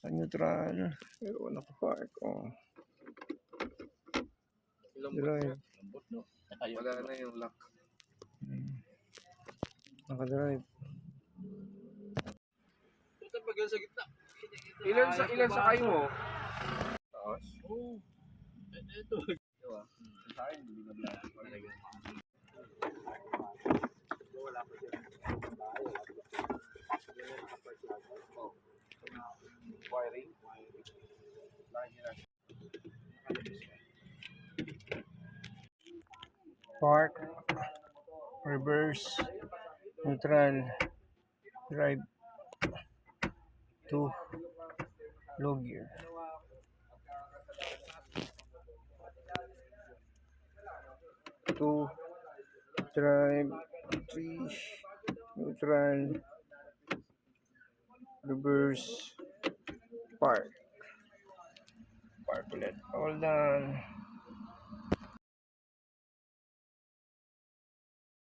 Neutral. Pero nakapark. Oh. Drive. Wala na yung lock. Nakadrive. Ito pag sa gitna. Ilan sa kayo mo? Taas? Oo. Ito. Diba? Sa akin, hindi na black. Wala pa dyan. Wiring? Park. Reverse. Neutral. Drive. 2. Low gear. 2. Drive. 3. Neutral. Reverse. Park. Park ulit. All done.